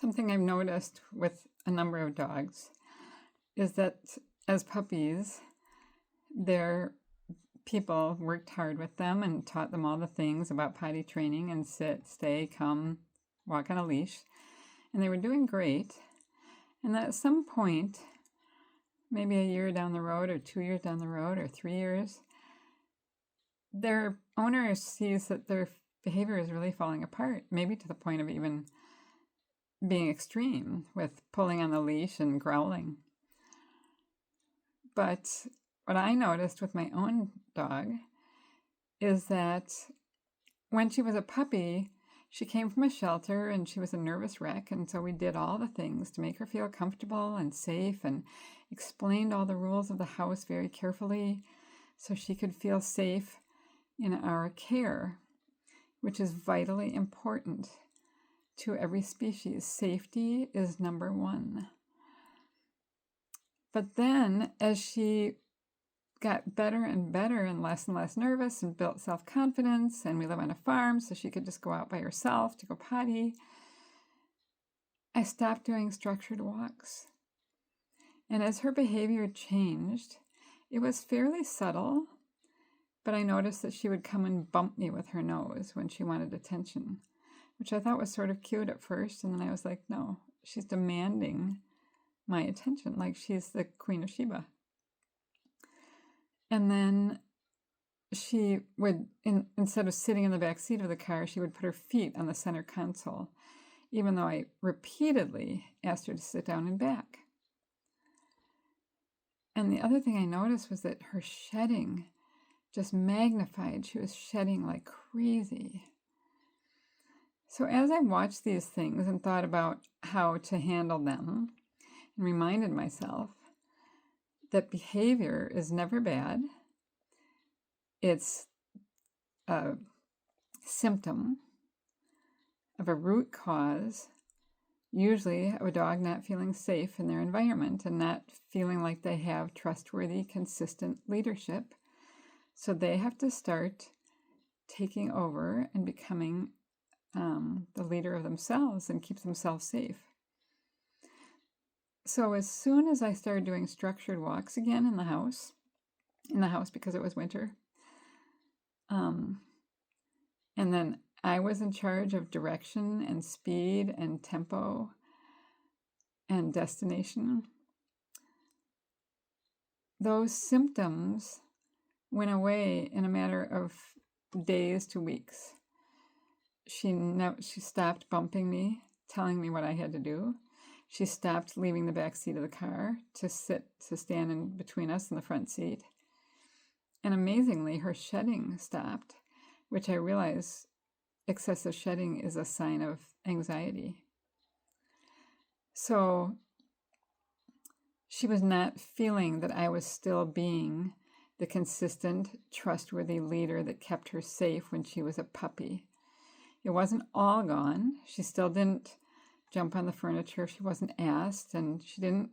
Something I've noticed with a number of dogs is that as puppies, their people worked hard with them and taught them all the things about potty training and sit, stay, come, walk on a leash. And they were doing great. And at some point, maybe a year down the road or 2 years down the road or 3 years, their owner sees that their behavior is really falling apart, maybe to the point of even being extreme with pulling on the leash and growling. But what I noticed with my own dog is that when she was a puppy, she came from a shelter and she was a nervous wreck. And so we did all the things to make her feel comfortable and safe and explained all the rules of the house very carefully so she could feel safe in our care, which is vitally important to every species. Safety is number one. But then as she got better and better and less nervous and built self-confidence, and we live on a farm so she could just go out by herself to go potty, I stopped doing structured walks. And as her behavior changed, it was fairly subtle, but I noticed that she would come and bump me with her nose when she wanted attention, which I thought was sort of cute at first. And then I was like, no, she's demanding my attention, like she's the Queen of Sheba. And then she would, instead of sitting in the back seat of the car, she would put her feet on the center console, even though I repeatedly asked her to sit down and back. And the other thing I noticed was that her shedding just magnified. She was shedding like crazy. So as I watched these things and thought about how to handle them, and reminded myself that behavior is never bad. It's a symptom of a root cause, usually of a dog not feeling safe in their environment and not feeling like they have trustworthy, consistent leadership. So they have to start taking over and becoming the leader of themselves and keep themselves safe. So as soon as I started doing structured walks again in the house because it was winter, and then I was in charge of direction and speed and tempo and destination, those symptoms went away in a matter of days to weeks. She stopped bumping me, telling me what I had to do. She stopped leaving the back seat of the car to stand in between us in the front seat. And amazingly, her shedding stopped, which I realize excessive shedding is a sign of anxiety. So she was not feeling that I was still being the consistent, trustworthy leader that kept her safe when she was a puppy. It wasn't all gone. She still didn't jump on the furniture if she wasn't asked, and she didn't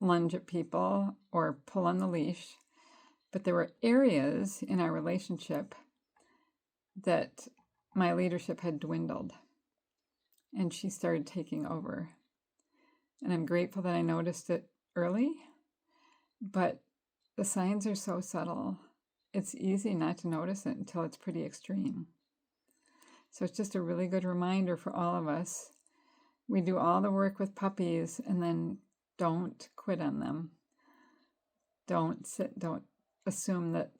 lunge at people or pull on the leash. But there were areas in our relationship that my leadership had dwindled, and she started taking over. And I'm grateful that I noticed it early, but the signs are so subtle. It's easy not to notice it until it's pretty extreme. So it's just a really good reminder for all of us. We do all the work with puppies and then don't quit on them. Don't assume that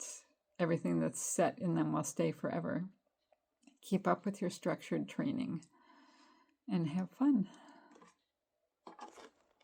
everything that's set in them will stay forever. Keep up with your structured training and have fun.